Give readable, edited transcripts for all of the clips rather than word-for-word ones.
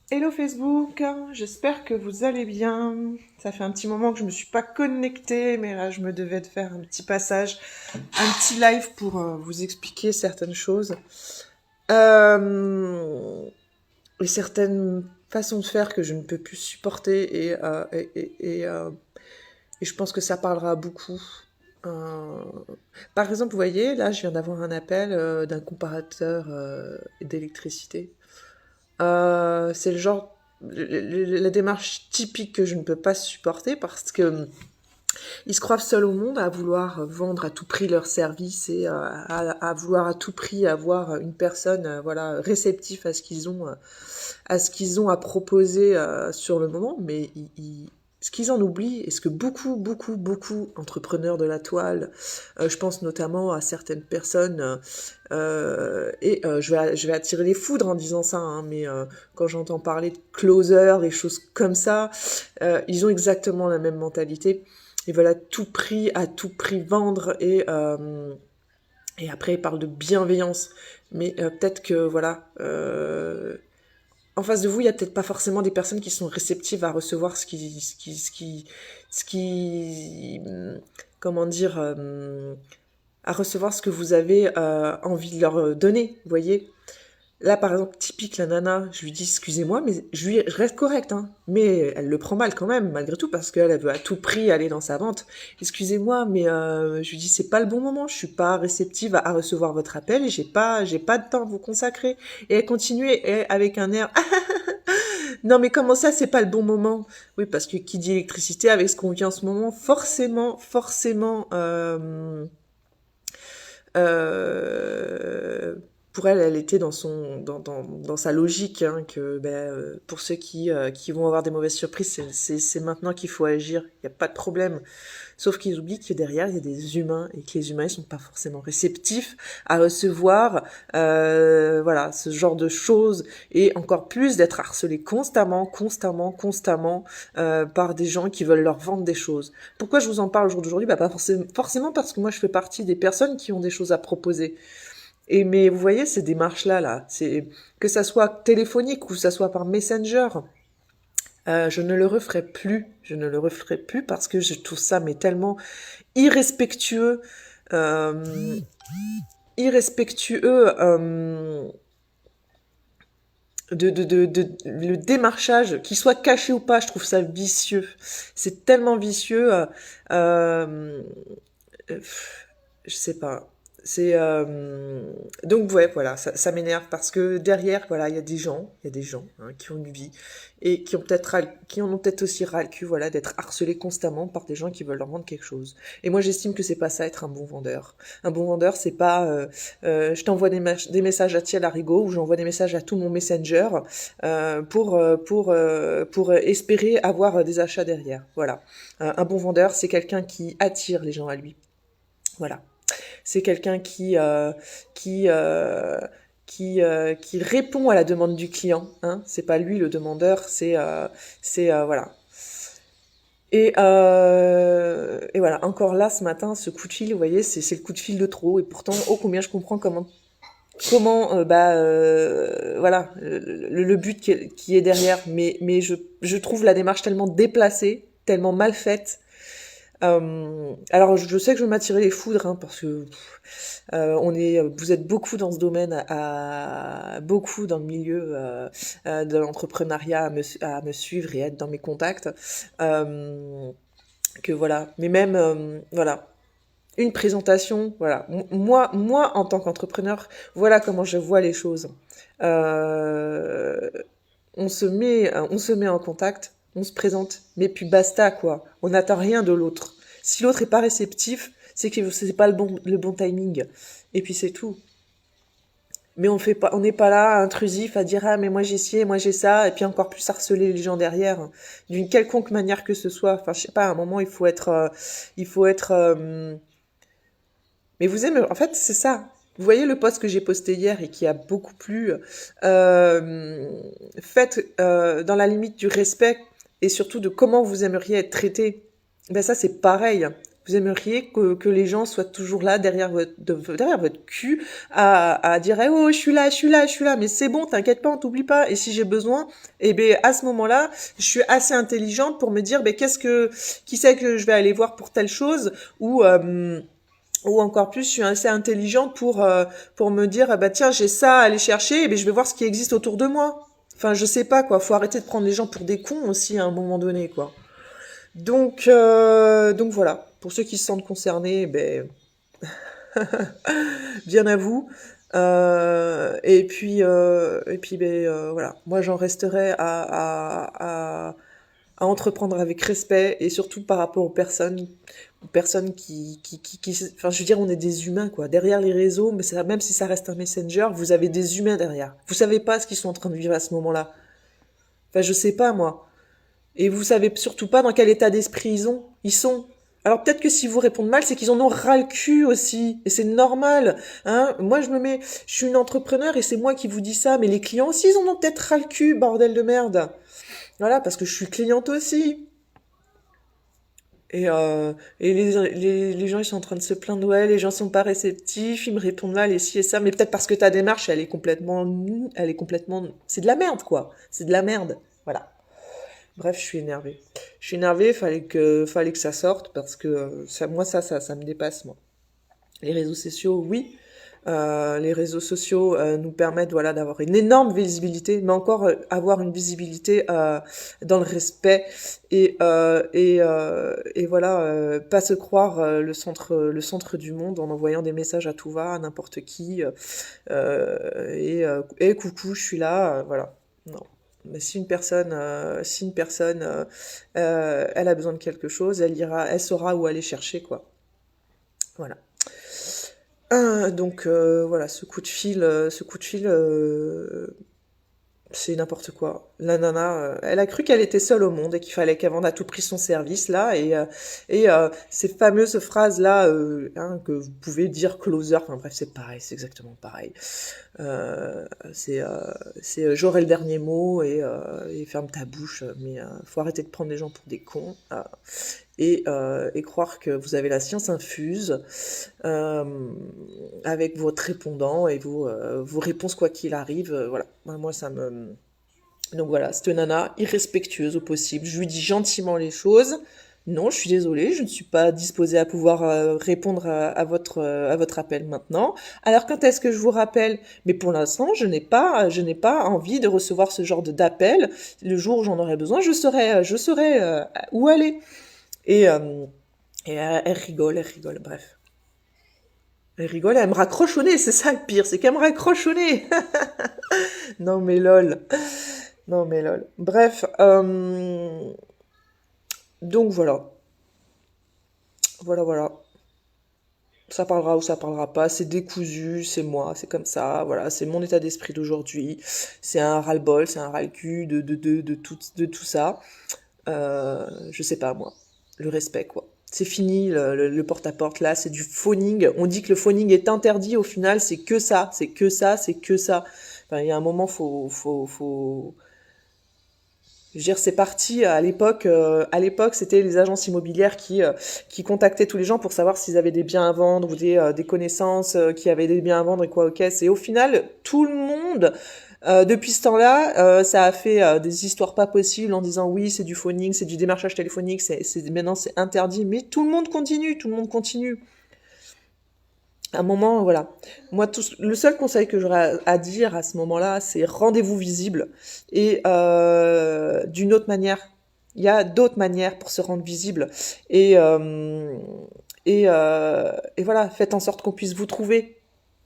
Hello Facebook, j'espère que vous allez bien. Ça fait un petit moment que je me suis pas connectée, mais là je me devais de faire un petit passage, un petit live pour vous expliquer certaines choses. Et certaines façons de faire que je ne peux plus supporter et je pense que ça parlera à beaucoup. Euh, Par exemple, vous voyez, là je viens d'avoir un appel d'un comparateur d'électricité. C'est le genre, la démarche typique que je ne peux pas supporter parce que ils se croient seuls au monde à vouloir vendre à tout prix leurs services et à vouloir à tout prix avoir une personne voilà réceptive à ce qu'ils ont à proposer sur le moment, mais ce qu'ils en oublient et ce que beaucoup entrepreneurs de la toile, je pense notamment à certaines personnes je vais attirer les foudres en disant ça, hein, mais quand j'entends parler de closer, des choses comme ça, ils ont exactement la même mentalité. Ils veulent à tout prix vendre et après ils parlent de bienveillance. Mais peut-être que voilà, en face de vous, il y a peut-être pas forcément des personnes qui sont réceptives à recevoir ce qui, comment dire, à recevoir ce que vous avez envie de leur donner, vous voyez. Là, par exemple, typique, la nana, je lui dis, excusez-moi, mais je reste correcte, hein. Mais elle le prend mal quand même, malgré tout, parce qu'elle veut à tout prix aller dans sa vente. Excusez-moi, mais je lui dis, c'est pas le bon moment, je suis pas réceptive à recevoir votre appel et j'ai pas de temps à vous consacrer. Et elle continue avec un air, non, mais comment ça, c'est pas le bon moment? Oui, parce que qui dit électricité, avec ce qu'on vit en ce moment, forcément, euh, pour elle, elle était dans sa logique, hein, que pour ceux qui vont avoir des mauvaises surprises, c'est maintenant qu'il faut agir. Il n'y a pas de problème. Sauf qu'ils oublient que derrière, il y a des humains et que les humains, ils sont pas forcément réceptifs à recevoir, voilà, ce genre de choses et encore plus d'être harcelés constamment par des gens qui veulent leur vendre des choses. Pourquoi je vous en parle au jour d'aujourd'hui? Bah pas forcément parce que moi je fais partie des personnes qui ont des choses à proposer. Et mais vous voyez ces démarches là, c'est que ça soit téléphonique ou ça soit par Messenger, je ne le referai plus. Je ne le referai plus parce que je trouve ça mais tellement irrespectueux, euh, irrespectueux le démarchage, qu'il soit caché ou pas, je trouve ça vicieux. C'est tellement vicieux. Euh, euh, je sais pas. C'est donc ouais, voilà, ça m'énerve parce que derrière, voilà, il y a des gens hein, qui ont une vie et qui en ont peut-être aussi ras le cul, voilà, d'être harcelés constamment par des gens qui veulent leur vendre quelque chose. Et moi, j'estime que c'est pas ça être un bon vendeur. Un bon vendeur, c'est pas je t'envoie des messages à Tia Larigot ou j'envoie des messages à tout mon messenger pour espérer avoir des achats derrière. Voilà. Un bon vendeur, c'est quelqu'un qui attire les gens à lui. Voilà. C'est quelqu'un qui qui répond à la demande du client. Hein. C'est pas lui le demandeur, voilà. Et voilà, encore là ce matin, ce coup de fil, vous voyez, c'est le coup de fil de trop. Et pourtant, ô combien je comprends comment voilà le but qui est derrière. Mais je trouve la démarche tellement déplacée, tellement mal faite. Alors je sais que je vais m'attirer les foudres hein, parce que vous êtes beaucoup dans ce domaine, beaucoup dans le milieu de l'entrepreneuriat à me suivre et être dans mes contacts. Euh, que voilà, mais même voilà, une présentation, voilà. Moi en tant qu'entrepreneur, voilà comment je vois les choses. Euh, on se met en contact, on se présente, mais puis basta quoi. On n'attend rien de l'autre. Si l'autre est pas réceptif, c'est que c'est pas le bon timing. Et puis c'est tout. Mais on n'est pas là intrusif à dire ah mais moi j'ai ci, moi j'ai ça, et puis encore plus harceler les gens derrière, hein, d'une quelconque manière que ce soit. Enfin je sais pas, à un moment il faut être. Mais vous aimez, en fait c'est ça. Vous voyez le post que j'ai posté hier et qui a beaucoup plu, euh, faites dans la limite du respect et surtout de comment vous aimeriez être traité. Ben ça c'est pareil. Vous aimeriez que les gens soient toujours là derrière votre cul à dire eh oh je suis là, je suis là, je suis là, mais c'est bon, t'inquiète pas, on t'oublie pas. Et si j'ai besoin, eh ben à ce moment-là, je suis assez intelligente pour me dire ben qui c'est que je vais aller voir pour telle chose ou encore plus, je suis assez intelligente pour me dire ah bah tiens j'ai ça à aller chercher, et ben je vais voir ce qui existe autour de moi. Enfin je sais pas quoi, faut arrêter de prendre les gens pour des cons aussi à un moment donné quoi. Donc voilà, pour ceux qui se sentent concernés, ben, bien à vous. Et puis ben, voilà, moi j'en resterai à entreprendre avec respect et surtout par rapport aux personnes enfin je veux dire, on est des humains quoi. Derrière les réseaux, mais même si ça reste un messenger, vous avez des humains derrière. Vous savez pas ce qu'ils sont en train de vivre à ce moment-là. Enfin je sais pas moi. Et vous savez surtout pas dans quel état d'esprit ils sont. Alors peut-être que si vous répondez mal, c'est qu'ils en ont ras le cul aussi. Et c'est normal. Hein. Moi, je suis une entrepreneur et c'est moi qui vous dis ça. Mais les clients aussi, ils en ont peut-être ras le cul, bordel de merde. Voilà, parce que je suis cliente aussi. Et les gens, ils sont en train de se plaindre. Ouais, les gens sont pas réceptifs, ils me répondent mal et ci et ça. Mais peut-être parce que ta démarche, c'est de la merde, quoi. C'est de la merde. Voilà. Bref, je suis énervée. Je suis énervée, fallait que ça sorte parce que ça me dépasse, moi. Les réseaux sociaux, oui. Les réseaux sociaux nous permettent voilà d'avoir une énorme visibilité, mais encore avoir une visibilité dans le respect et voilà pas se croire le centre du monde en envoyant des messages à tout va à n'importe qui et coucou je suis là voilà non. Mais si une personne elle a besoin de quelque chose, elle saura où aller chercher quoi. Voilà. Donc voilà, ce coup de fil, c'est n'importe quoi. La nana, elle a cru qu'elle était seule au monde et qu'il fallait qu'elle vende à tout prix son service là et ces fameuses phrases là hein, que vous pouvez dire closer. Enfin bref, c'est pareil, c'est exactement pareil. Euh, c'est euh, j'aurai le dernier mot et ferme ta bouche. Mais faut arrêter de prendre les gens pour des cons et croire que vous avez la science infuse euh, avec votre répondant et vos réponses quoi qu'il arrive. Voilà, moi ça me... Donc voilà, cette nana, irrespectueuse au possible, je lui dis gentiment les choses. Non, je suis désolée, je ne suis pas disposée à pouvoir répondre à votre appel maintenant. Alors quand est-ce que je vous rappelle? Mais pour l'instant, je n'ai pas envie de recevoir ce genre d'appel. Le jour où j'en aurai besoin, je saurai où aller. Et, euh, elle rigole, bref. Elle rigole, elle me raccroche au nez, c'est ça le pire, c'est qu'elle me raccroche au nez. Non mais lol. Non mais lol. Bref, donc voilà. Voilà. Ça parlera ou ça parlera pas, c'est décousu, c'est moi, c'est comme ça, voilà, c'est mon état d'esprit d'aujourd'hui. C'est un ras-le-bol, c'est un ras-le-cul de tout ça. Je sais pas moi. Le respect quoi. C'est fini le porte-à-porte là, c'est du phoning. On dit que le phoning est interdit, au final c'est que ça, c'est que ça, c'est que ça. Enfin, il y a un moment faut je veux dire, c'est parti à l'époque, c'était les agences immobilières qui contactaient tous les gens pour savoir s'ils avaient des biens à vendre ou des connaissances qui avaient des biens à vendre et quoi aux caisses. Et au final, tout le monde, depuis ce temps-là, ça a fait des histoires pas possibles en disant oui, c'est du phoning, c'est du démarchage téléphonique, maintenant c'est interdit. Mais tout le monde continue, tout le monde continue. À un moment, voilà. Moi, le seul conseil que j'aurais à dire à ce moment-là, c'est rendez-vous visible. Et d'une autre manière, il y a d'autres manières pour se rendre visible. Et, euh, et voilà, faites en sorte qu'on puisse vous trouver.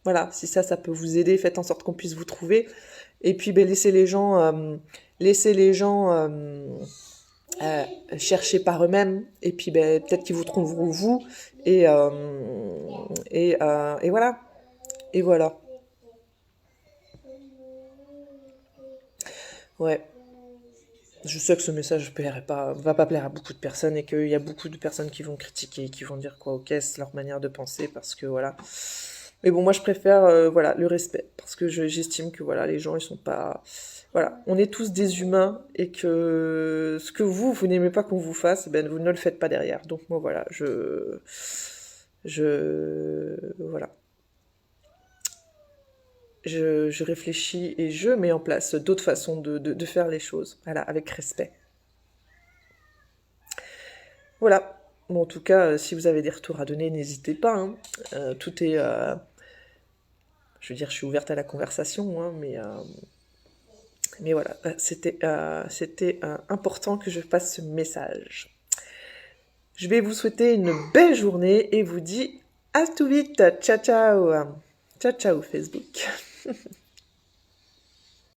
Voilà, si ça peut vous aider, faites en sorte qu'on puisse vous trouver. Et puis, ben, laissez les gens euh, chercher par eux-mêmes. Et puis, ben, peut-être qu'ils vous trouveront vous. Et, euh, et voilà. Et voilà. Ouais. Je sais que ce message va pas plaire à beaucoup de personnes et qu'il y a beaucoup de personnes qui vont critiquer, qui vont dire quoi, ok, c'est leur manière de penser parce que voilà. Mais bon, moi, je préfère, voilà, le respect, parce que j'estime que, voilà, les gens, ils sont pas... Voilà, on est tous des humains, et que ce que vous n'aimez pas qu'on vous fasse, ben, vous ne le faites pas derrière. Donc, moi, voilà, voilà. Je réfléchis et je mets en place d'autres façons de faire les choses, voilà, avec respect. Voilà. Bon, en tout cas, si vous avez des retours à donner, n'hésitez pas, hein. Tout est... je veux dire, je suis ouverte à la conversation, hein, mais voilà, c'était important que je fasse ce message. Je vais vous souhaiter une belle journée et vous dis à tout vite. Ciao, ciao. Ciao, ciao, Facebook.